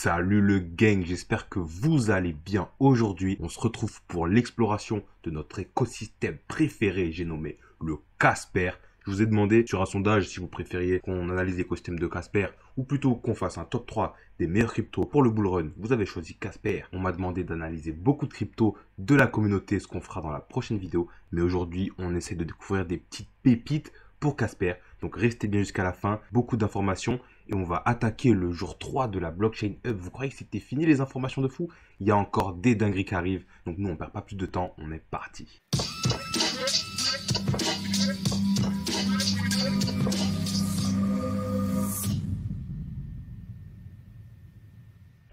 Salut le gang, j'espère que vous allez bien. Aujourd'hui, on se retrouve pour l'exploration de notre écosystème préféré, j'ai nommé le Casper. Je vous ai demandé sur un sondage si vous préfériez qu'on analyse l'écosystème de Casper ou plutôt qu'on fasse un top 3 des meilleurs cryptos pour le bull run. Vous avez choisi Casper. On m'a demandé d'analyser beaucoup de cryptos de la communauté, ce qu'on fera dans la prochaine vidéo. Mais aujourd'hui, on essaie de découvrir des petites pépites pour Casper. Donc restez bien jusqu'à la fin, beaucoup d'informations et on va attaquer le jour 3 de la blockchain hub. Vous croyez que c'était fini les informations de fou? Il y a encore des dingueries qui arrivent. Donc nous on perd pas plus de temps, on est parti.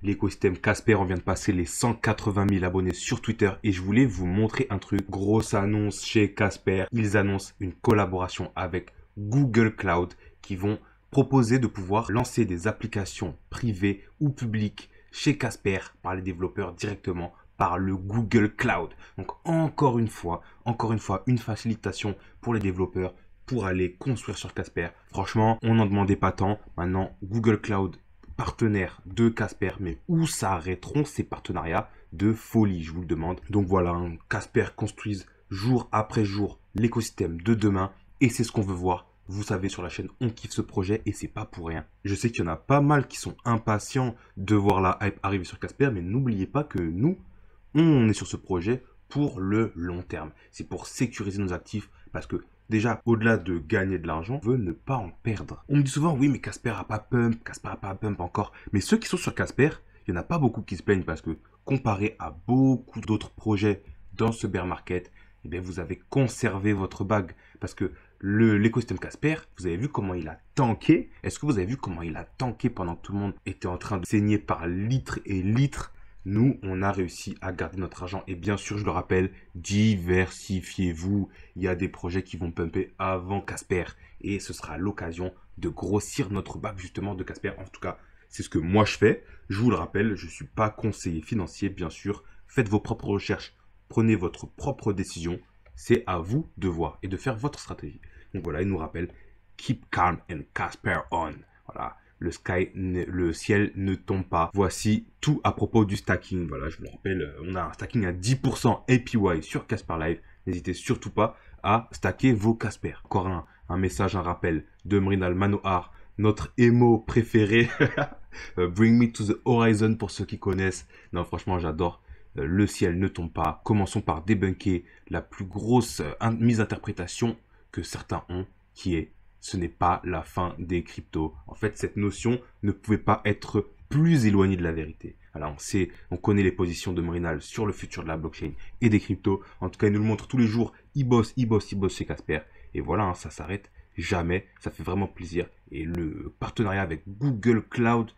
L'écosystème Casper, on vient de passer les 180 000 abonnés sur Twitter et je voulais vous montrer un truc. Grosse annonce chez Casper. Ils annoncent une collaboration avec Google Cloud qui vont proposer de pouvoir lancer des applications privées ou publiques chez Casper par les développeurs directement par le Google Cloud. Donc encore une fois, une facilitation pour les développeurs pour aller construire sur Casper. Franchement, on n'en demandait pas tant. Maintenant, Google Cloud partenaire de Casper, mais où s'arrêteront ces partenariats de folie, je vous le demande. Donc voilà, Casper construise jour après jour l'écosystème de demain et c'est ce qu'on veut voir. Vous savez, sur la chaîne, on kiffe ce projet et c'est pas pour rien. Je sais qu'il y en a pas mal qui sont impatients de voir la hype arriver sur Casper, mais n'oubliez pas que nous, on est sur ce projet pour le long terme. C'est pour sécuriser nos actifs parce que déjà, au-delà de gagner de l'argent, on veut ne pas en perdre. On me dit souvent, oui, mais Casper a pas pump encore. Mais ceux qui sont sur Casper, il n'y en a pas beaucoup qui se plaignent parce que comparé à beaucoup d'autres projets dans ce bear market, eh bien, vous avez conservé votre bague. Parce que l'écosystème Casper, vous avez vu comment il a tanké. Est-ce que vous avez vu comment il a tanké pendant que tout le monde était en train de saigner par litres et litres? Nous, on a réussi à garder notre argent. Et bien sûr, je le rappelle, diversifiez-vous. Il y a des projets qui vont pumper avant Casper. Et ce sera l'occasion de grossir notre bague justement de Casper. En tout cas, c'est ce que moi je fais. Je vous le rappelle, je ne suis pas conseiller financier, bien sûr. Faites vos propres recherches. Prenez votre propre décision. C'est à vous de voir et de faire votre stratégie. Donc voilà, il nous rappelle Keep calm and Casper on. Voilà. Le ciel ne tombe pas. Voici tout à propos du stacking. Voilà, je vous rappelle, on a un stacking à 10% APY sur Casper Live. N'hésitez surtout pas à stacker vos Casper. Encore un message, un rappel de Mrinal Manohar, notre émo préféré. Bring me to the horizon pour ceux qui connaissent. Non, franchement, j'adore. Le ciel ne tombe pas. Commençons par débunker la plus grosse misinterprétation que certains ont, qui est ce n'est pas la fin des cryptos. En fait, cette notion ne pouvait pas être plus éloignée de la vérité. Alors, on connaît les positions de Mrinal sur le futur de la blockchain et des cryptos. En tout cas, il nous le montre tous les jours. Il bosse chez Casper. Et voilà, ça s'arrête jamais. Ça fait vraiment plaisir. Et le partenariat avec Google Cloud,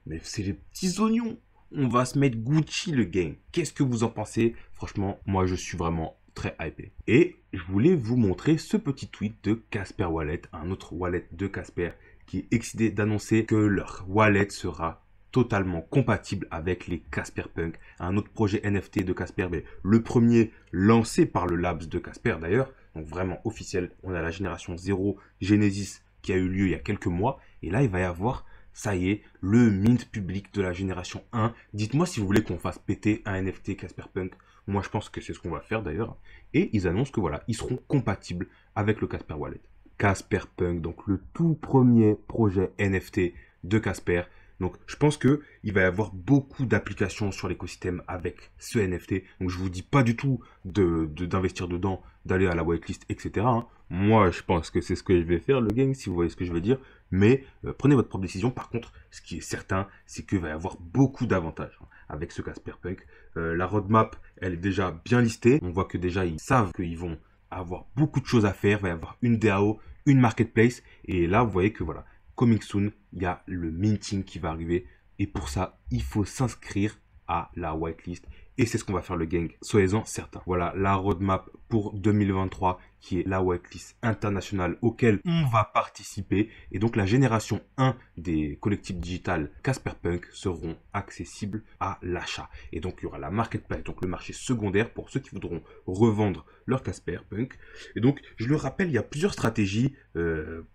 mais c'est les petits oignons. On va se mettre Gucci le gang. Qu'est-ce que vous en pensez? Franchement, moi, je suis vraiment très hypé. Et je voulais vous montrer ce petit tweet de Casper Wallet, un autre wallet de Casper qui est excité d'annoncer que leur wallet sera totalement compatible avec les Casper Punk, un autre projet NFT de Casper, mais le premier lancé par le Labs de Casper d'ailleurs, donc vraiment officiel. On a la génération 0 Genesis qui a eu lieu il y a quelques mois et là il va y avoir, ça y est, le mint public de la génération 1. Dites-moi si vous voulez qu'on fasse péter un NFT Casper Punk. Moi, je pense que c'est ce qu'on va faire d'ailleurs. Et ils annoncent que voilà, ils seront compatibles avec le Casper Wallet. Casper Punk, donc le tout premier projet NFT de Casper. Donc, je pense qu'il va y avoir beaucoup d'applications sur l'écosystème avec ce NFT. Donc, je vous dis pas du tout d'investir dedans, d'aller à la whitelist, etc. Moi, je pense que c'est ce que je vais faire, le gang, si vous voyez ce que je veux dire. Mais prenez votre propre décision. Par contre, ce qui est certain, c'est qu'il va y avoir beaucoup d'avantages avec ce Casper Punk. La roadmap, elle est déjà bien listée. On voit que déjà, ils savent qu'ils vont avoir beaucoup de choses à faire. Il va y avoir une DAO, une marketplace. Et là, vous voyez que voilà, coming soon, il y a le minting qui va arriver. Et pour ça, il faut s'inscrire à la whitelist. Et c'est ce qu'on va faire le gang, soyez-en certains. Voilà la roadmap pour 2023 qui est la whitelist internationale auquel on va participer. Et donc la génération 1 des collectifs digital Casper Punk seront accessibles à l'achat. Et donc il y aura la marketplace, donc le marché secondaire pour ceux qui voudront revendre leur Casper Punk. Et donc je le rappelle, il y a plusieurs stratégies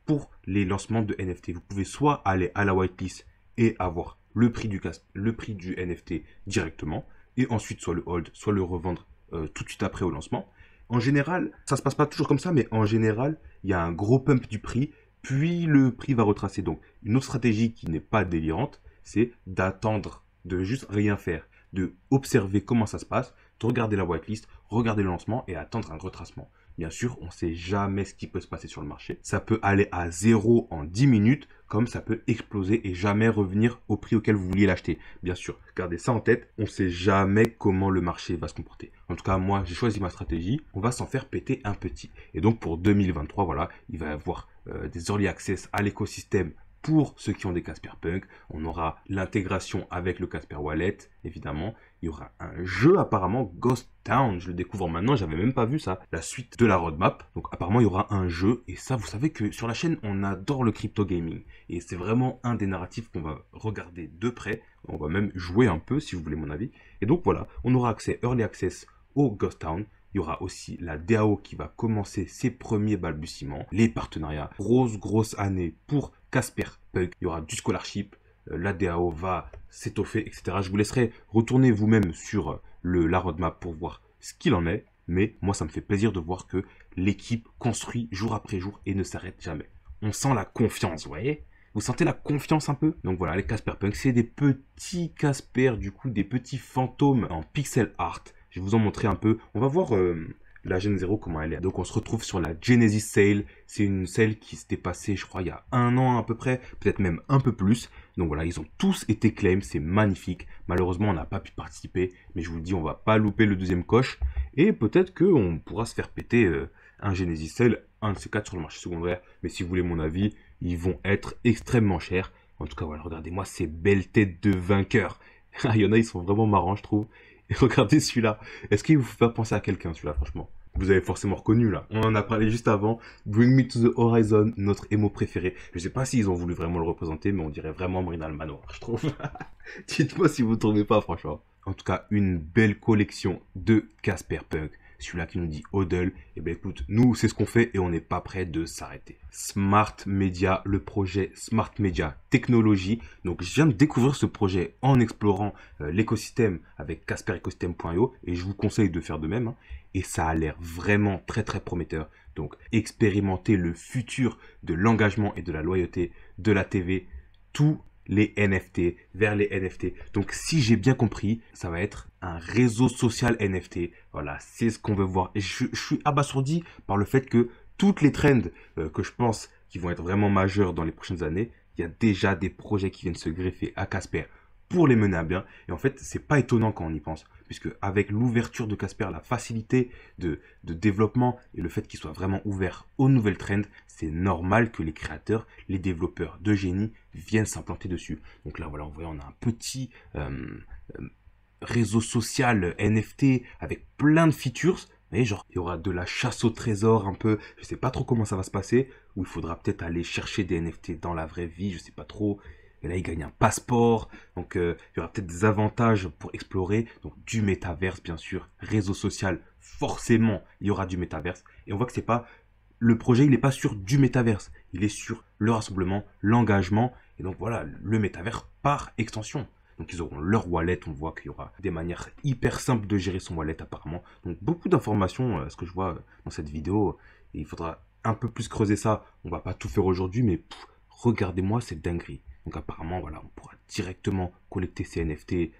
pour les lancements de NFT. Vous pouvez soit aller à la whitelist et avoir le prix du NFT directement, et ensuite soit le hold, soit le revendre tout de suite après au lancement. En général, ça se passe pas toujours comme ça, mais en général, il y a un gros pump du prix, puis le prix va retracer. Donc, une autre stratégie qui n'est pas délirante, c'est d'attendre, de juste rien faire, de observer comment ça se passe, de regarder la whitelist, regarder le lancement et attendre un retracement. Bien sûr, on ne sait jamais ce qui peut se passer sur le marché. Ça peut aller à zéro en 10 minutes, comme ça peut exploser et jamais revenir au prix auquel vous vouliez l'acheter. Bien sûr, gardez ça en tête, on ne sait jamais comment le marché va se comporter. En tout cas, moi, j'ai choisi ma stratégie, on va s'en faire péter un petit. Et donc, pour 2023, voilà, il va y avoir des early access à l'écosystème pour ceux qui ont des Casper Punk. On aura l'intégration avec le Casper Wallet, évidemment. Il y aura un jeu apparemment, Ghost Town, je le découvre maintenant, j'avais même pas vu ça, la suite de la roadmap. Donc apparemment il y aura un jeu, et ça vous savez que sur la chaîne on adore le crypto gaming. Et c'est vraiment un des narratifs qu'on va regarder de près, on va même jouer un peu si vous voulez mon avis. Et donc voilà, on aura early access au Ghost Town. Il y aura aussi la DAO qui va commencer ses premiers balbutiements, les partenariats, grosse année pour Casper Punk. Il y aura du scholarship, la DAO va s'étoffer, etc. Je vous laisserai retourner vous-même sur la roadmap pour voir ce qu'il en est. Mais moi, ça me fait plaisir de voir que l'équipe construit jour après jour et ne s'arrête jamais. On sent la confiance, vous voyez? Vous sentez la confiance un peu? Donc voilà, les Casper Punk, c'est des petits Casper, du coup, des petits fantômes en pixel art. Je vais vous en montrer un peu. On va voir la Gen 0 comment elle est. Donc on se retrouve sur la Genesis Sale. C'est une sale qui s'était passée, je crois, il y a un an à peu près, peut-être même un peu plus. Donc voilà, ils ont tous été claims, c'est magnifique. Malheureusement, on n'a pas pu participer, mais je vous le dis, on va pas louper le deuxième coche. Et peut-être qu'on pourra se faire péter un Genesis Sale, un de ces quatre sur le marché secondaire. Mais si vous voulez mon avis, ils vont être extrêmement chers. En tout cas, voilà, regardez-moi ces belles têtes de vainqueurs. Il y en a, ils sont vraiment marrants, je trouve. Et regardez celui-là. Est-ce qu'il vous fait penser à quelqu'un, celui-là, franchement? Vous avez forcément reconnu, là. On en a parlé juste avant. Bring Me to the Horizon, notre émo préféré. Je sais pas s'ils ont voulu vraiment le représenter, mais on dirait vraiment Brinal Manoir, je trouve. Dites-moi si vous ne trouvez pas, franchement. En tout cas, une belle collection de Casper Punk. Celui-là qui nous dit Hodl, et ben écoute, nous c'est ce qu'on fait et on n'est pas prêt de s'arrêter. Smart Media, le projet Smart Media Technologie. Donc je viens de découvrir ce projet en explorant l'écosystème avec casperecosystem.io et je vous conseille de faire de même. Hein. Et ça a l'air vraiment très prometteur. Donc expérimenter le futur de l'engagement et de la loyauté de la TV, tout les NFT, vers les NFT. Donc si j'ai bien compris, ça va être un réseau social NFT. Voilà, c'est ce qu'on veut voir. Et je suis abasourdi par le fait que toutes les trends que je pense qui vont être vraiment majeures dans les prochaines années, il y a déjà des projets qui viennent se greffer à Casper pour les mener à bien. Et en fait, c'est pas étonnant quand on y pense, puisque avec l'ouverture de Casper, la facilité de développement et le fait qu'il soit vraiment ouvert aux nouvelles trends, c'est normal que les créateurs, les développeurs de génie viennent s'implanter dessus. Donc là, voilà, on a un petit réseau social NFT avec plein de features. Vous voyez, genre, il y aura de la chasse au trésor un peu, je sais pas trop comment ça va se passer, où il faudra peut-être aller chercher des NFT dans la vraie vie, je sais pas trop. Et là, il gagne un passeport. Donc, il y aura peut-être des avantages pour explorer. Donc, du métaverse, bien sûr. Réseau social, forcément, il y aura du métaverse. Et on voit que c'est pas... Le projet, il n'est pas sur du métaverse. Il est sur le rassemblement, l'engagement. Et donc, voilà, le métaverse par extension. Donc, ils auront leur wallet. On voit qu'il y aura des manières hyper simples de gérer son wallet, apparemment. Donc, beaucoup d'informations, ce que je vois dans cette vidéo. Et il faudra un peu plus creuser ça. On va pas tout faire aujourd'hui, mais regardez-moi cette dinguerie. Donc apparemment, voilà, on pourra directement collecter ces NFT.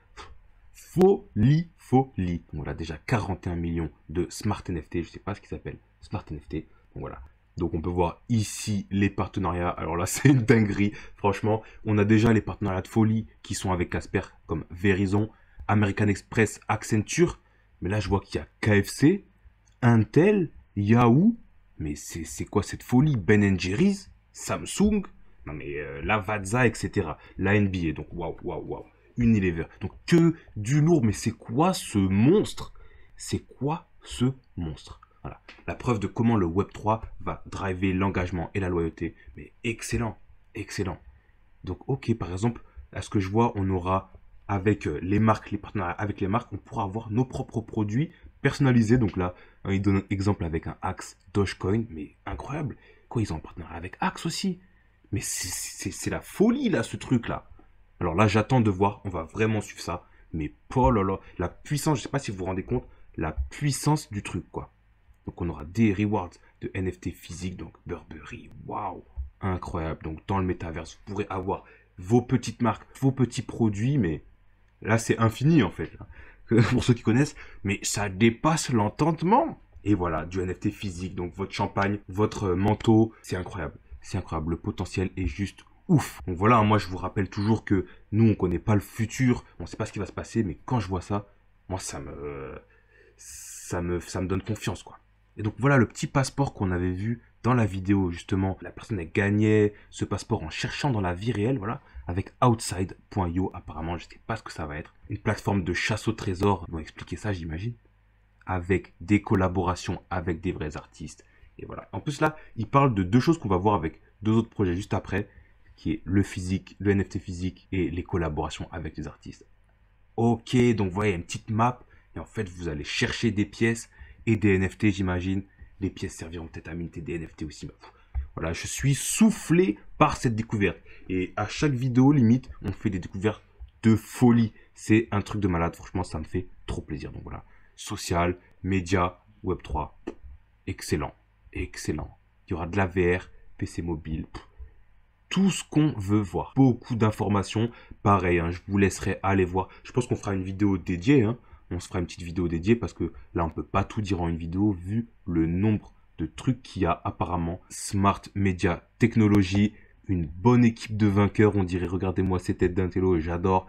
Folie. Donc voilà, déjà 41 millions de Smart NFT. Je sais pas ce qui s'appelle Smart NFT. Donc voilà. Donc on peut voir ici les partenariats. Alors là, c'est une dinguerie. Franchement, on a déjà les partenariats de folie qui sont avec Casper, comme Verizon, American Express, Accenture. Mais là, je vois qu'il y a KFC, Intel, Yahoo. Mais c'est quoi cette folie? Ben Jerry's, Samsung. Non mais Lavazza, etc. La NBA, donc waouh. Unilever. Donc que du lourd, mais c'est quoi ce monstre? C'est quoi ce monstre? Voilà. La preuve de comment le Web3 va driver l'engagement et la loyauté. Mais excellent. Donc ok, par exemple, à ce que je vois, on aura avec les marques, les partenariats avec les marques, on pourra avoir nos propres produits personnalisés. Donc là, il donne un exemple avec un Axe Dogecoin, mais incroyable. Quoi, ils ont un partenariat avec Axe aussi? Mais c'est la folie, là, ce truc-là. Alors là, j'attends de voir, on va vraiment suivre ça. Mais oh là là, la puissance, je sais pas si vous vous rendez compte, la puissance du truc, quoi. Donc on aura des rewards de NFT physique, donc Burberry, waouh, incroyable. Donc dans le métaverse, vous pourrez avoir vos petites marques, vos petits produits, mais là c'est infini en fait, pour ceux qui connaissent, mais ça dépasse l'entendement. Et voilà, du NFT physique, donc votre champagne, votre manteau, c'est incroyable. C'est incroyable, le potentiel est juste ouf. Donc voilà, moi je vous rappelle toujours que nous on connaît pas le futur, on sait pas ce qui va se passer, mais quand je vois ça, moi ça me donne confiance quoi. Et donc voilà le petit passeport qu'on avait vu dans la vidéo justement. La personne elle gagnait ce passeport en cherchant dans la vie réelle, voilà, avec outside.io. Apparemment, je sais pas ce que ça va être. Une plateforme de chasse au trésor. Ils vont expliquer ça, j'imagine. Avec des collaborations avec des vrais artistes. Et voilà. En plus là, il parle de deux choses qu'on va voir avec deux autres projets juste après, qui est le physique, le NFT physique et les collaborations avec les artistes. Ok, donc voilà, il y a une petite map. Et en fait, vous allez chercher des pièces et des NFT, j'imagine. Les pièces serviront peut-être à minter des NFT aussi. Bah, voilà, je suis soufflé par cette découverte. Et à chaque vidéo, limite, on fait des découvertes de folie. C'est un truc de malade. Franchement, ça me fait trop plaisir. Donc voilà, social, média, Web3. Excellent. Excellent. Il y aura de la VR, PC mobile. Tout ce qu'on veut voir. Beaucoup d'informations. Pareil, hein, je vous laisserai aller voir. Je pense qu'on fera une vidéo dédiée. Hein. On se fera une petite vidéo dédiée parce que là, on peut pas tout dire en une vidéo vu le nombre de trucs qu'il y a apparemment. Smart Media Technology, une bonne équipe de vainqueurs. On dirait, regardez-moi ces têtes d'intello, j'adore.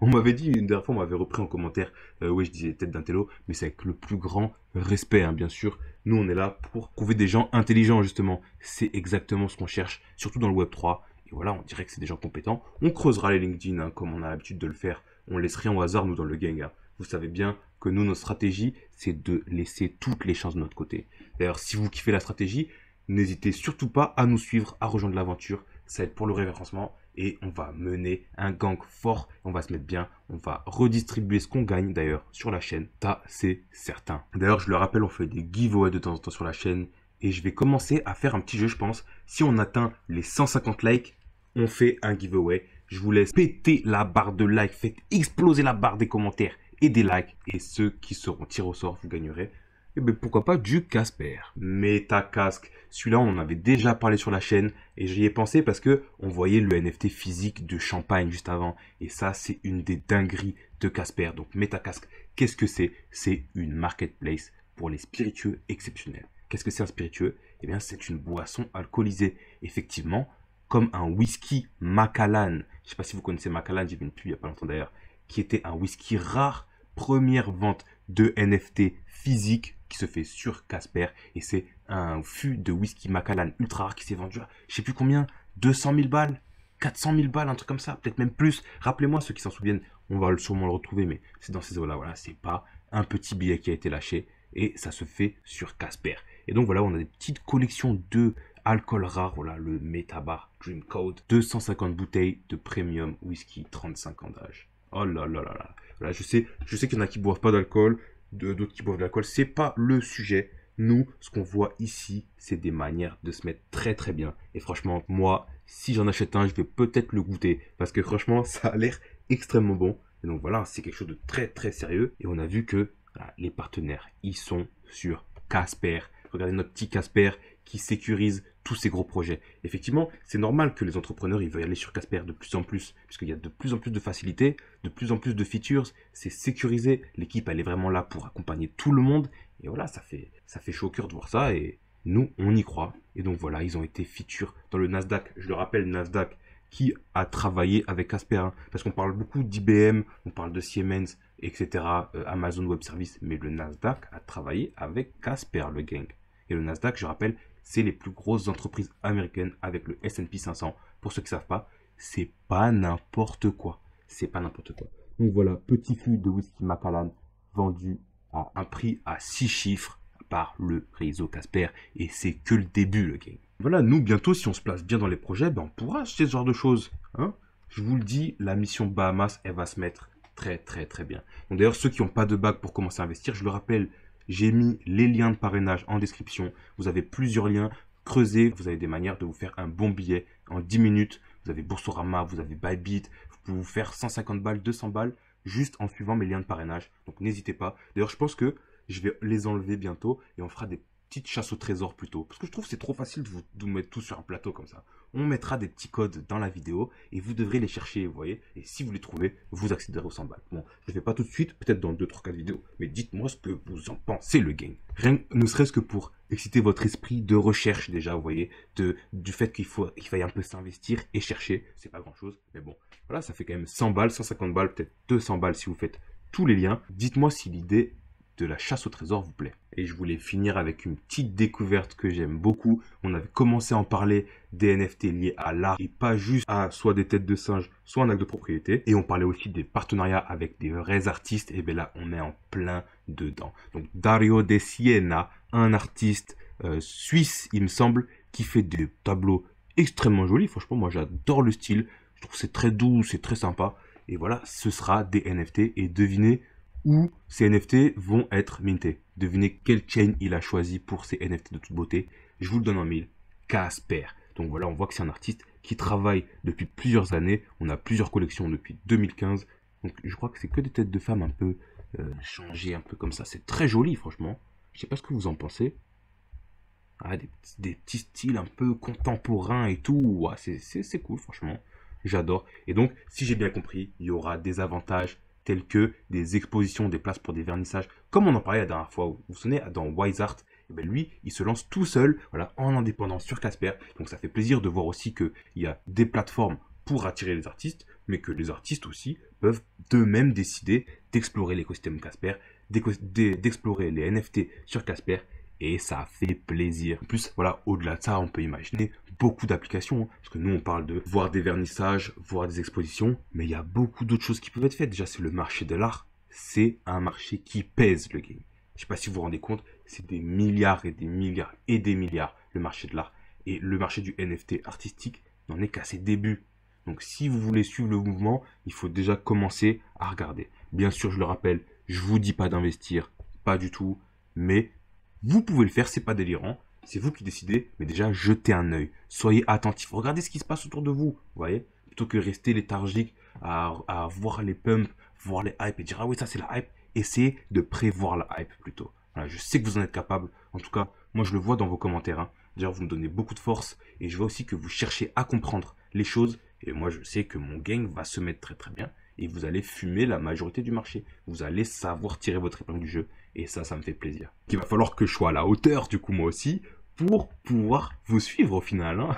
On m'avait dit, une dernière fois, on m'avait repris en commentaire, oui, je disais tête d'intello, mais c'est avec le plus grand respect, hein, bien sûr. Nous, on est là pour trouver des gens intelligents, justement. C'est exactement ce qu'on cherche, surtout dans le Web3. Et voilà, on dirait que c'est des gens compétents. On creusera les LinkedIn, hein, comme on a l'habitude de le faire. On laisse rien au hasard, nous, dans le gang. Hein. Vous savez bien que nous, notre stratégie, c'est de laisser toutes les chances de notre côté. D'ailleurs, si vous kiffez la stratégie, n'hésitez surtout pas à nous suivre, à rejoindre l'aventure. Ça aide pour le référencement et on va mener un gang fort. On va se mettre bien. On va redistribuer ce qu'on gagne d'ailleurs sur la chaîne. Ça, c'est certain. D'ailleurs, je le rappelle, on fait des giveaways de temps en temps sur la chaîne. Et je vais commencer à faire un petit jeu, je pense. Si on atteint les 150 likes, on fait un giveaway. Je vous laisse péter la barre de likes. Faites exploser la barre des commentaires et des likes. Et ceux qui seront tirés au sort, vous gagnerez. Et bien pourquoi pas du Casper. Metacasque. Celui-là, on en avait déjà parlé sur la chaîne. Et j'y ai pensé parce que on voyait le NFT physique de Champagne juste avant. Et ça, c'est une des dingueries de Casper. Donc Metacasque, qu'est-ce que c'est? C'est une marketplace pour les spiritueux exceptionnels. Qu'est-ce que c'est un spiritueux? Eh bien, c'est une boisson alcoolisée. Effectivement, comme un whisky Macallan. Je ne sais pas si vous connaissez Macallan, j'ai vu une pub il n'y a pas longtemps d'ailleurs, qui était un whisky rare, première vente de NFT physique qui se fait sur Casper. Et c'est un fût de whisky Macallan ultra rare qui s'est vendu à, je sais plus combien, 200 000 balles, 400 000 balles, un truc comme ça, peut-être même plus. Rappelez-moi ceux qui s'en souviennent, on va sûrement le retrouver, mais c'est dans ces eaux-là. Voilà, c'est pas un petit billet qui a été lâché et ça se fait sur Casper. Et donc voilà, on a des petites collections de alcool rare, voilà, le Metabar Dream Code, 250 bouteilles de premium whisky, 35 ans d'âge. Oh là là là là. Voilà, je sais qu'il y en a qui boivent pas d'alcool, d'autres qui boivent de l'alcool. C'est pas le sujet. Nous, ce qu'on voit ici, c'est des manières de se mettre très très bien. Et franchement, moi, si j'en achète un, je vais peut-être le goûter. Parce que franchement, ça a l'air extrêmement bon. Et donc voilà, c'est quelque chose de très très sérieux. Et on a vu que voilà, les partenaires, ils sont sur Casper. Regardez notre petit Casper qui sécurise tous ces gros projets. Effectivement, c'est normal que les entrepreneurs ils veuillent aller sur Casper de plus en plus, puisqu'il y a de plus en plus de facilités, de plus en plus de features, c'est sécurisé, l'équipe elle est vraiment là pour accompagner tout le monde, et voilà, ça fait chaud au cœur de voir ça, et nous, on y croit. Et donc voilà, ils ont été features dans le Nasdaq, je le rappelle, Nasdaq, qui a travaillé avec Casper, hein, parce qu'on parle beaucoup d'IBM, on parle de Siemens, etc., Amazon Web Services, mais le Nasdaq a travaillé avec Casper, le gang. Et le Nasdaq, je rappelle, c'est les plus grosses entreprises américaines avec le S&P 500. Pour ceux qui ne savent pas, c'est pas n'importe quoi. C'est pas n'importe quoi. Donc voilà, petit fût de whisky Macallan vendu à un prix à 6 chiffres par le réseau Casper. Et c'est que le début, le game. Voilà, nous, bientôt, si on se place bien dans les projets, ben, on pourra acheter ce genre de choses. Hein. Je vous le dis, la mission Bahamas, elle va se mettre très, très, très bien. Donc d'ailleurs, ceux qui n'ont pas de bague pour commencer à investir, je le rappelle, j'ai mis les liens de parrainage en description. Vous avez plusieurs liens. Creusez, vous avez des manières de vous faire un bon billet en 10 minutes. vous avez Boursorama, vous avez Bybit, vous pouvez vous faire 150 balles, 200 balles, juste en suivant mes liens de parrainage. Donc n'hésitez pas. D'ailleurs, je pense que je vais les enlever bientôt et on fera des petites chasses au trésor plutôt. Parce que je trouve que c'est trop facile de vous mettre tout sur un plateau comme ça. On mettra des petits codes dans la vidéo et vous devrez les chercher, vous voyez. Et si vous les trouvez, vous accéderez aux 100 balles. Bon, je ne fais pas tout de suite, peut-être dans 2, 3, 4 vidéos. Mais dites-moi ce que vous en pensez, le gang. Rien ne serait-ce que pour exciter votre esprit de recherche déjà, vous voyez. Du fait qu'il faille un peu s'investir et chercher. C'est pas grand-chose, mais bon. Voilà, ça fait quand même 100 balles, 150 balles, peut-être 200 balles si vous faites tous les liens. Dites-moi si l'idée de la chasse au trésor vous plaît. Et je voulais finir avec une petite découverte que j'aime beaucoup. On avait commencé à en parler des NFT liés à l'art et pas juste à soit des têtes de singe, soit un acte de propriété. Et on parlait aussi des partenariats avec des vrais artistes. Et bien là, on est en plein dedans. Donc Dario De Siena, un artiste suisse, il me semble, qui fait des tableaux extrêmement jolis. Franchement, moi j'adore le style. Je trouve que c'est très doux, c'est très sympa. Et voilà, ce sera des NFT. Et devinez où ces NFT vont être mintés. Devinez quelle chain il a choisi pour ces NFT de toute beauté. Je vous le donne en mille. Casper. Donc voilà, on voit que c'est un artiste qui travaille depuis plusieurs années. On a plusieurs collections depuis 2015. Donc je crois que c'est que des têtes de femmes un peu changées, un peu comme ça. C'est très joli, franchement. Je sais pas ce que vous en pensez. Ah, des petits styles un peu contemporains et tout. Ouais, c'est cool, franchement. J'adore. Et donc, si j'ai bien compris, il y aura des avantages tels que des expositions, des places pour des vernissages, comme on en parlait la dernière fois. Vous vous souvenez, dans Wise Art, et bien lui, il se lance tout seul, voilà, en indépendant sur Casper. Donc ça fait plaisir de voir aussi qu'il y a des plateformes pour attirer les artistes, mais que les artistes aussi peuvent d'eux-mêmes décider d'explorer l'écosystème Casper, d'explorer les NFT sur Casper, et ça fait plaisir. En plus, voilà, au-delà de ça, on peut imaginer beaucoup d'applications, hein, parce que nous, on parle de voir des vernissages, voir des expositions, mais il y a beaucoup d'autres choses qui peuvent être faites. Déjà, c'est le marché de l'art. C'est un marché qui pèse, le game. Je sais pas si vous vous rendez compte, c'est des milliards et des milliards et des milliards, le marché de l'art. Et le marché du NFT artistique n'en est qu'à ses débuts. Donc, si vous voulez suivre le mouvement, il faut déjà commencer à regarder. Bien sûr, je le rappelle, je vous dis pas d'investir, pas du tout, mais vous pouvez le faire, c'est pas délirant. C'est vous qui décidez, mais déjà, jetez un œil. Soyez attentifs. Regardez ce qui se passe autour de vous, vous voyez. Plutôt que rester léthargique à voir les pumps, voir les hypes et dire, ah oui, ça c'est la hype. Essayez de prévoir la hype plutôt. Voilà, je sais que vous en êtes capable. En tout cas, moi je le vois dans vos commentaires. Hein. D'ailleurs, vous me donnez beaucoup de force et je vois aussi que vous cherchez à comprendre les choses. Et moi, je sais que mon gang va se mettre très très bien et vous allez fumer la majorité du marché. Vous allez savoir tirer votre épingle du jeu et ça me fait plaisir. Il va falloir que je sois à la hauteur, du coup, moi aussi, pour pouvoir vous suivre au final. Hein.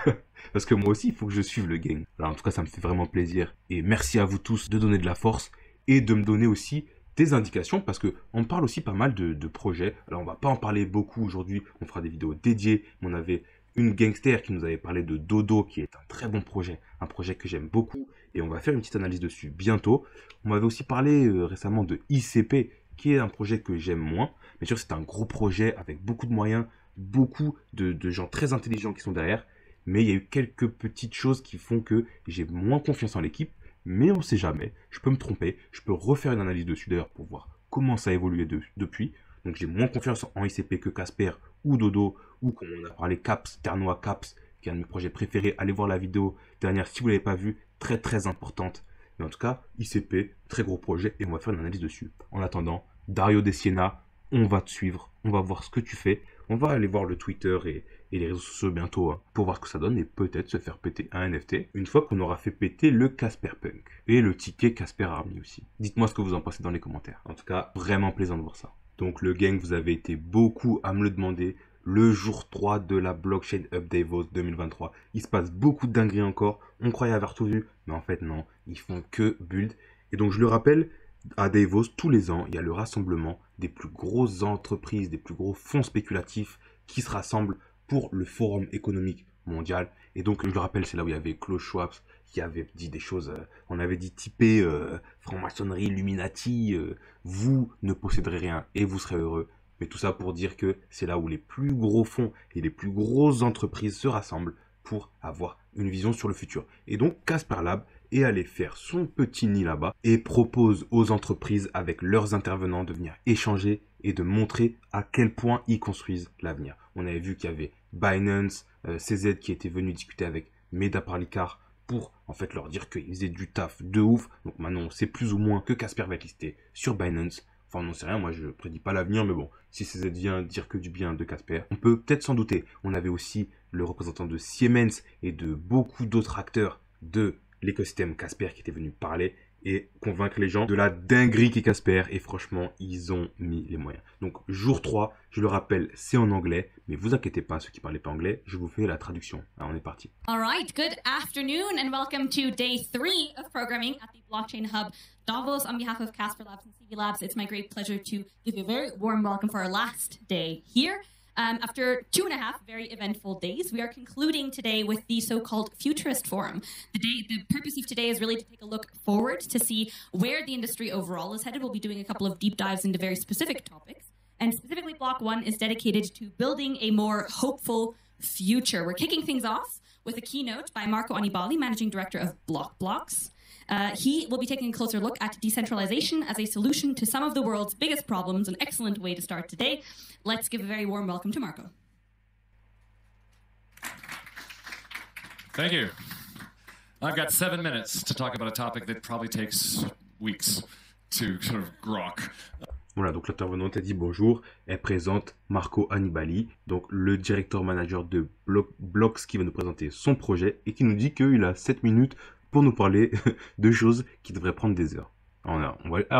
Parce que moi aussi, il faut que je suive le gang. Alors, en tout cas, ça me fait vraiment plaisir. Et merci à vous tous de donner de la force et de me donner aussi des indications parce que on parle aussi pas mal de projets. Alors, on va pas en parler beaucoup aujourd'hui. On fera des vidéos dédiées. On avait une gangster qui nous avait parlé de Dodo, qui est un très bon projet. Un projet que j'aime beaucoup. Et on va faire une petite analyse dessus bientôt. On m'avait aussi parlé récemment de ICP, qui est un projet que j'aime moins. Bien sûr, c'est un gros projet avec beaucoup de moyens, beaucoup de gens très intelligents qui sont derrière. Mais il y a eu quelques petites choses qui font que j'ai moins confiance en l'équipe. Mais on ne sait jamais. Je peux me tromper. Je peux refaire une analyse dessus d'ailleurs pour voir comment ça a évolué depuis. Donc j'ai moins confiance en ICP que Casper ou Dodo ou comme on a parlé Caps, Ternois Caps, qui est un de mes projets préférés. Allez voir la vidéo dernière si vous ne l'avez pas vue. Très très importante. Mais en tout cas, ICP, très gros projet et on va faire une analyse dessus. En attendant, Dario De Siena, on va te suivre, on va voir ce que tu fais. On va aller voir le Twitter et les réseaux sociaux bientôt hein, pour voir ce que ça donne et peut-être se faire péter un NFT une fois qu'on aura fait péter le Casper Punk et le ticket Casper Army aussi. Dites-moi ce que vous en pensez dans les commentaires. En tout cas, vraiment plaisant de voir ça. Donc le gang, vous avez été beaucoup à me le demander. Le jour 3 de la Blockchain Up Davos 2023. Il se passe beaucoup de dingueries encore. On croyait avoir tout vu, mais en fait non, ils font que build. Et donc je le rappelle, à Davos, tous les ans, il y a le rassemblement des plus grosses entreprises, des plus gros fonds spéculatifs qui se rassemblent pour le Forum économique mondial. Et donc, je le rappelle, c'est là où il y avait Klaus Schwab qui avait dit des choses, on avait dit typé franc-maçonnerie, Illuminati, vous ne posséderez rien et vous serez heureux. Mais tout ça pour dire que c'est là où les plus gros fonds et les plus grosses entreprises se rassemblent pour avoir une vision sur le futur. Et donc, Casper Lab est allé faire son petit nid là-bas et propose aux entreprises avec leurs intervenants de venir échanger et de montrer à quel point ils construisent l'avenir. On avait vu qu'il y avait Binance, CZ qui était venu discuter avec Meda Parlikar pour en fait leur dire qu'ils faisaient du taf de ouf. Donc maintenant on sait plus ou moins que Casper va être listé sur Binance. Enfin, on n'en sait rien, moi je prédis pas l'avenir, mais bon, si ça vient dire que du bien de Casper, on peut peut-être s'en douter. On avait aussi le représentant de Siemens et de beaucoup d'autres acteurs de l'écosystème Casper qui étaient venus parler et convaincre les gens de la dinguerie qu'est Casper. Et franchement, ils ont mis les moyens. Donc, jour 3, je le rappelle, c'est en anglais. Mais vous inquiétez pas, ceux qui parlent pas anglais, je vous fais la traduction. Alors, on est parti. All right, good afternoon and welcome to day 3 of programming at the Blockchain Hub Davos. On behalf of Casper Labs and CV Labs, it's my great pleasure to give you a very warm welcome for our last day here. After 2.5 very eventful days, we are concluding today with the so-called Futurist Forum. The purpose of today is really to take a look forward to see where the industry overall is headed. We'll be doing a couple of deep dives into very specific topics. And specifically, Block 1 is dedicated to building a more hopeful future. We're kicking things off with a keynote by Marco Annibali, Managing Director of BlockBlocks. He will be taking a closer look at decentralization as a solution to some of the world's biggest problems. An excellent way to start today. Let's give a very warm welcome to Marco. Thank you. I've got 7 minutes to talk about a topic that probably takes weeks to sort of grok. Voilà, donc l'intervenante a dit bonjour. Elle présente Marco Annibali, donc le directeur manager de Blocks qui va nous présenter son projet et qui nous dit qu'il a 7 minutes pour nous parler de choses qui devraient prendre des heures. Alors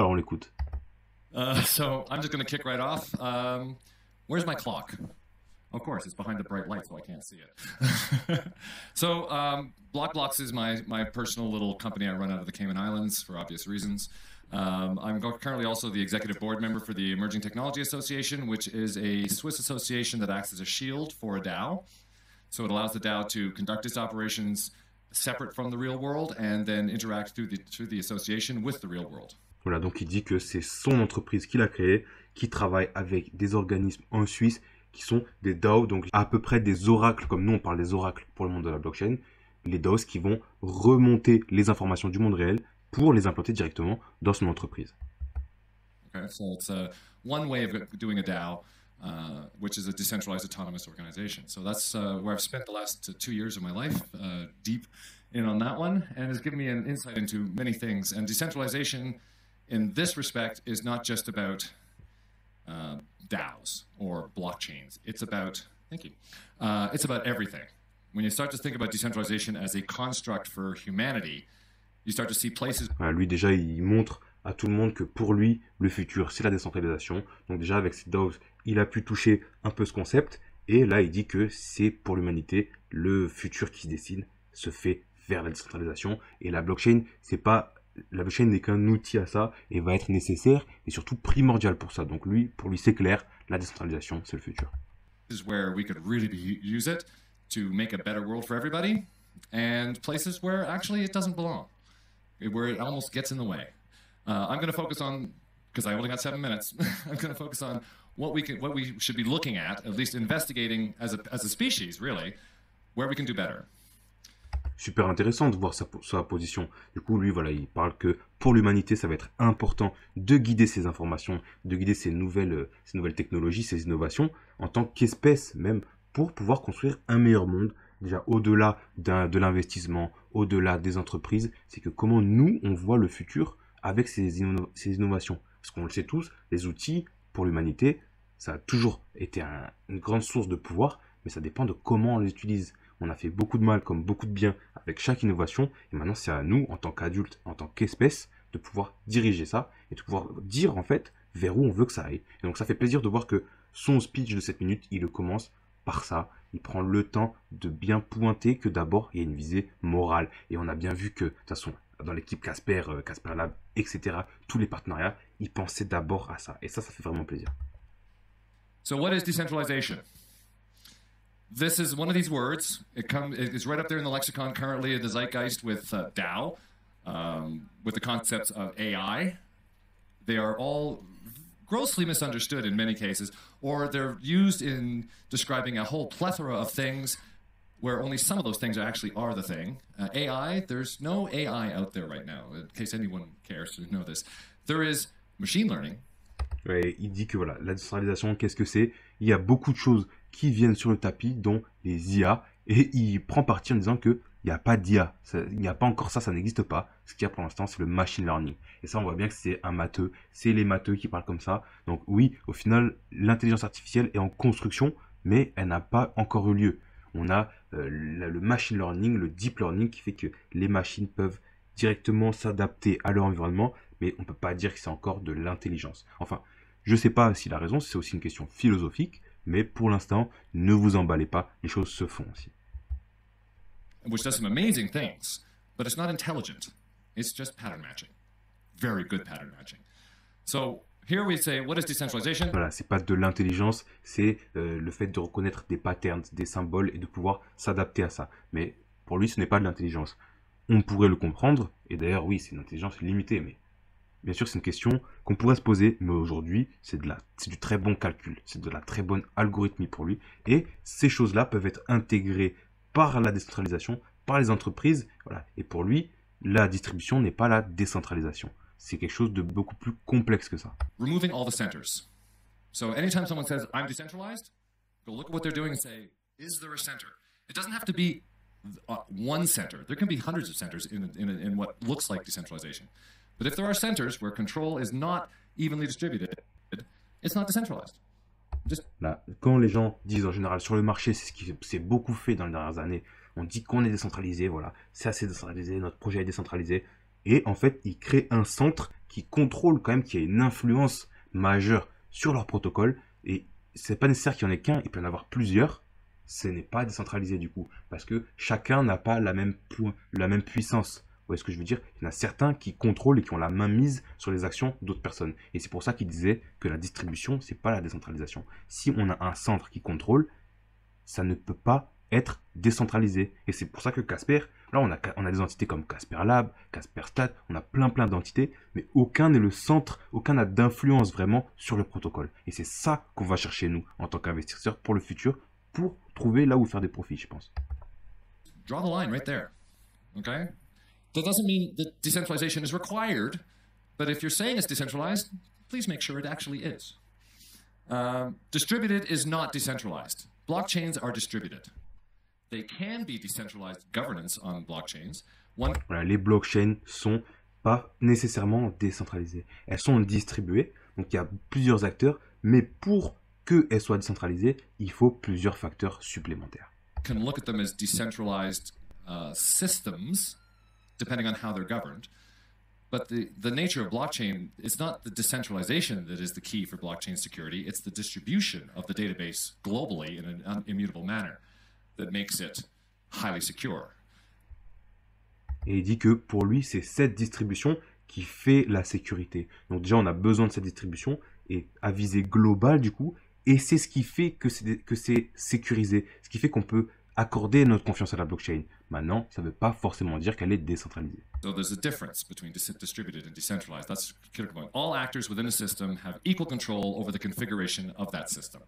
on l'écoute. So I'm just going to kick right off. Where's my clock? Of course, it's behind the bright light, so I can't see it. So BlockBlocks is my personal little company I run out of the Cayman Islands for obvious reasons. I'm currently also the executive board member for the Emerging Technology Association, which is a Swiss association that acts as a shield for a DAO. So it allows the DAO to conduct its operations separate from the real world and then interact through the association with the real world. Voilà, donc il dit que c'est son entreprise qu'il a créée, qui travaille avec des organismes en Suisse qui sont des DAO, donc à peu près des oracles, comme nous on parle des oracles pour le monde de la blockchain, les DAOs qui vont remonter les informations du monde réel pour les implanter directement dans son entreprise. Okay, so it's one way of doing a DAO, which is a decentralized autonomous organization. So that's where I've spent the last 2 years of my life, deep in on that one, and has given me an insight into many things. And decentralization, in this respect, is not just about DAOs or blockchains. It's about, thank you, it's about everything. When you start to think about decentralization as a construct for humanity, you start to see places. Voilà, lui déjà, il montre à tout le monde que pour lui, le futur, c'est la décentralisation. Donc déjà, avec ses DAOs, il a pu toucher un peu ce concept. Et là, il dit que c'est pour l'humanité, le futur qui se dessine, se fait vers la décentralisation. Et la blockchain, la blockchain n'est qu'un outil à ça et va être nécessaire et surtout primordial pour ça. Donc pour lui, c'est clair, la décentralisation, c'est le futur. This is where we could really use it to make a better world for everybody, and places where actually it doesn't belong, where it almost gets in the way. I'm going to focus on, because I only got 7 minutes, I'm going to focus on what we should be looking at least investigating as a species, really, where we can do better. Super intéressant de voir sa position. Du coup, lui, voilà, il parle que pour l'humanité, ça va être important de guider ces informations, de guider ces nouvelles technologies, ces innovations, en tant qu'espèce même, pour pouvoir construire un meilleur monde. Déjà, au-delà de l'investissement, au-delà des entreprises, c'est que comment nous, on voit le futur avec ces innovations. Parce qu'on le sait tous, les outils, pour l'humanité, ça a toujours été une grande source de pouvoir, mais ça dépend de comment on les utilise. On a fait beaucoup de mal comme beaucoup de bien avec chaque innovation, et maintenant c'est à nous, en tant qu'adultes, en tant qu'espèce, de pouvoir diriger ça, et de pouvoir dire en fait vers où on veut que ça aille. Et donc ça fait plaisir de voir que son speech de 7 minutes, il le commence par ça. Il prend le temps de bien pointer que d'abord, il y a une visée morale. Et on a bien vu que, de toute façon, dans l'équipe Casper, Casper Lab, etc., tous les partenariats, ils pensaient d'abord à ça. Et ça fait vraiment plaisir. So what is decentralization? This is one of these words. It's right up there in the lexicon currently in the zeitgeist with DAO, with the concepts of AI. They are all grossly misunderstood in many cases, or they're used in describing a whole plethora of things where only some of those things actually are the thing. AI, there's no AI out there right now, in case anyone cares to know this. There is machine learning. Ouais, il dit que voilà, la décentralisation, qu'est-ce que c'est? Il y a beaucoup de choses qui viennent sur le tapis, dont les IA, et il prend parti en disant qu'il il n'y a pas d'IA. Il n'y a pas encore ça, ça n'existe pas. Ce qu'il y a pour l'instant, c'est le machine learning. Et ça, on voit bien que c'est un matheux. C'est les matheux qui parlent comme ça. Donc oui, au final, l'intelligence artificielle est en construction, mais elle n'a pas encore eu lieu. On a le machine learning, le deep learning qui fait que les machines peuvent directement s'adapter à leur environnement, mais on ne peut pas dire que c'est encore de l'intelligence. Enfin, je ne sais pas s'il a raison, c'est aussi une question philosophique, mais pour l'instant, ne vous emballez pas, les choses se font aussi. Which does some amazing things, but it's not intelligent. It's just pattern matching. Very good pattern matching. So here we say, what is decentralization? Voilà, c'est pas de l'intelligence, c'est le fait de reconnaître des patterns, des symboles et de pouvoir s'adapter à ça. Mais pour lui, ce n'est pas de l'intelligence. On pourrait le comprendre, et d'ailleurs, oui, c'est une intelligence limitée, mais bien sûr, c'est une question qu'on pourrait se poser, mais aujourd'hui, c'est du très bon calcul, c'est de la très bonne algorithmie pour lui, et ces choses-là peuvent être intégrées par la décentralisation, par les entreprises, voilà. Et pour lui, la distribution n'est pas la décentralisation. C'est quelque chose de beaucoup plus complexe que ça. Removing all the centers. So anytime someone says, I'm decentralized, go look at what they're doing and say, is there a center? It doesn't have to be one center. There can be hundreds of centers in what looks like decentralization. But if there are centers where control is not evenly distributed, it's not decentralized. Là, quand les gens disent en général sur le marché, c'est ce qui s'est beaucoup fait dans les dernières années, on dit qu'on est décentralisé, voilà, c'est assez décentralisé, notre projet est décentralisé, et en fait, ils créent un centre qui contrôle quand même, qui a une influence majeure sur leur protocole, et c'est pas nécessaire qu'il y en ait qu'un, il peut y en avoir plusieurs, ce n'est pas décentralisé du coup, parce que chacun n'a pas la même puissance. Vous voyez ce que je veux dire? Il y en a certains qui contrôlent et qui ont la main mise sur les actions d'autres personnes. Et c'est pour ça qu'ils disaient que la distribution, c'est pas la décentralisation. Si on a un centre qui contrôle, ça ne peut pas être décentralisé. Et c'est pour ça que Casper, là on a des entités comme Casper Lab, Casper Stat, on a plein d'entités, mais aucun n'est le centre, aucun n'a d'influence vraiment sur le protocole. Et c'est ça qu'on va chercher nous, en tant qu'investisseurs, pour le futur, pour trouver là où faire des profits, je pense. Draw the line right there. Okay? That doesn't mean that decentralization is required, but if you're saying it's decentralized, please make sure it actually is. Distributed is not decentralized. Blockchains are distributed. They can be decentralized governance on blockchains. Voilà, les blockchains sont pas nécessairement décentralisées. Elles sont distribuées, donc il y a plusieurs acteurs, mais pour qu'elles soient décentralisées, il faut plusieurs facteurs supplémentaires. Can look at them as decentralized systems, depending on how they're governed. But the nature of blockchain is not the decentralization that is the key for blockchain security. It's the distribution of the database globally in an immutable manner that makes it highly secure. Et il dit que pour lui, c'est cette distribution qui fait la sécurité. Donc déjà, on a besoin de cette distribution et à visée globale du coup. Et c'est ce qui fait que c'est sécurisé. Ce qui fait qu'on peut accorder notre confiance à la blockchain. Maintenant, ça ne veut pas forcément dire qu'elle est décentralisée. So there's a difference between distributed and decentralized. That's the critical point. All actors within a system have equal control over the configuration of that system.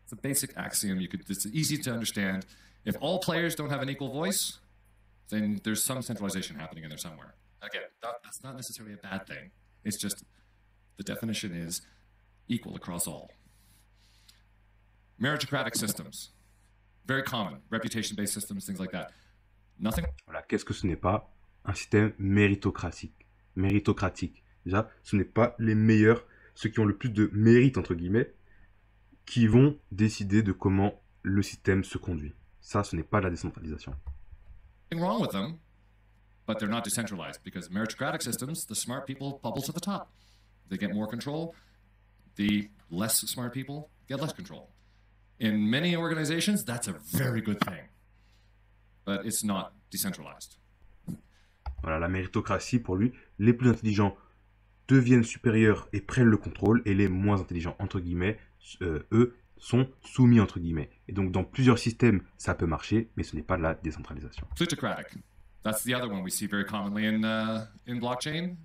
It's a basic axiom. It's easy to understand. If all players don't have an equal voice, then there's some centralization happening in there somewhere. Again, that's not necessarily a bad thing. It's just the definition is equal across all. Meritocratic systems. Very common. Reputation-based systems, things like that. Nothing. Voilà, qu'est-ce que ce n'est pas? Un système méritocratique. Déjà, ce n'est pas les meilleurs, ceux qui ont le plus de mérite, entre guillemets, qui vont décider de comment le système se conduit. Ça, ce n'est pas la décentralisation. Nothing wrong with them, but they're not decentralized because meritocratic systems, the smart people bubble to the top. They get more control. The less smart people get less control. In many organizations, that's a very good thing, but it's not decentralized. Voilà, la méritocratie, pour lui, les plus intelligents deviennent supérieurs et prennent le contrôle, et les moins intelligents, entre guillemets, eux, sont soumis, entre guillemets. Et donc, dans plusieurs systèmes, ça peut marcher, mais ce n'est pas de la décentralisation. Plutocratic. That's the other one we see very commonly in blockchain.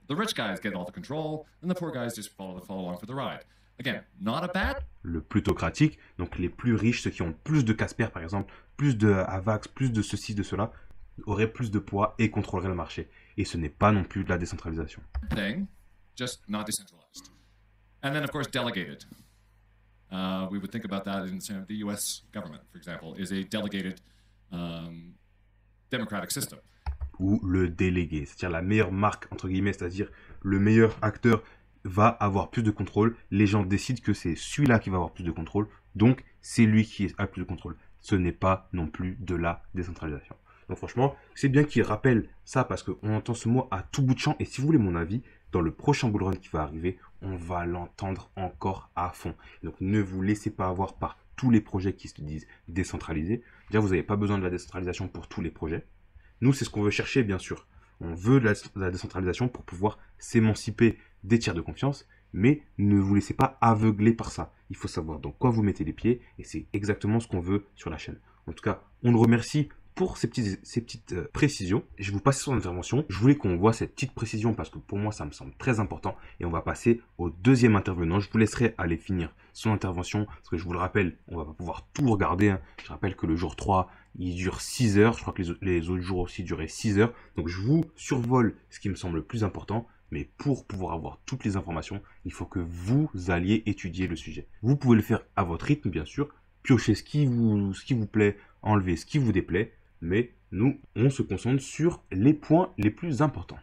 The rich guys get all the control, and the poor guys just follow along for the ride. Again, not a bad. Le plutocratique, donc les plus riches, ceux qui ont plus de Casper, par exemple, plus de Avax, plus de ceci, de cela, auraient plus de poids et contrôleraient le marché. Et ce n'est pas non plus de la décentralisation. Thing, just not decentralized. And then, of course, delegated. We would think about that in the U.S. government, for example, is a delegated democratic system. Ou le délégué, c'est-à-dire la meilleure marque, entre guillemets, c'est-à-dire le meilleur acteur va avoir plus de contrôle. Les gens décident que c'est celui-là qui va avoir plus de contrôle, donc c'est lui qui a plus de contrôle. Ce n'est pas non plus de la décentralisation. Donc franchement, c'est bien qu'il rappelle ça parce qu'on entend ce mot à tout bout de champ. Et si vous voulez mon avis, dans le prochain bull run qui va arriver, on va l'entendre encore à fond. Donc ne vous laissez pas avoir par tous les projets qui se disent décentralisés. Déjà, vous n'avez pas besoin de la décentralisation pour tous les projets. Nous, c'est ce qu'on veut chercher, bien sûr. On veut de la décentralisation pour pouvoir s'émanciper des tiers de confiance, mais ne vous laissez pas aveugler par ça. Il faut savoir dans quoi vous mettez les pieds, et c'est exactement ce qu'on veut sur la chaîne. En tout cas, on le remercie pour ces petites précisions. Je vais vous passer son intervention. Je voulais qu'on voit cette petite précision parce que pour moi, ça me semble très important. Et on va passer au deuxième intervenant. Je vous laisserai aller finir son intervention parce que je vous le rappelle, on va pas pouvoir tout regarder, hein. Je rappelle que le jour 3, il dure 6 heures. Je crois que les autres jours aussi duraient 6 heures. Donc je vous survole ce qui me semble le plus important. Mais pour pouvoir avoir toutes les informations, il faut que vous alliez étudier le sujet. Vous pouvez le faire à votre rythme, bien sûr. Piochez ce qui vous plaît, enlevez ce qui vous déplaît. Mais nous, on se concentre sur les points les plus importants.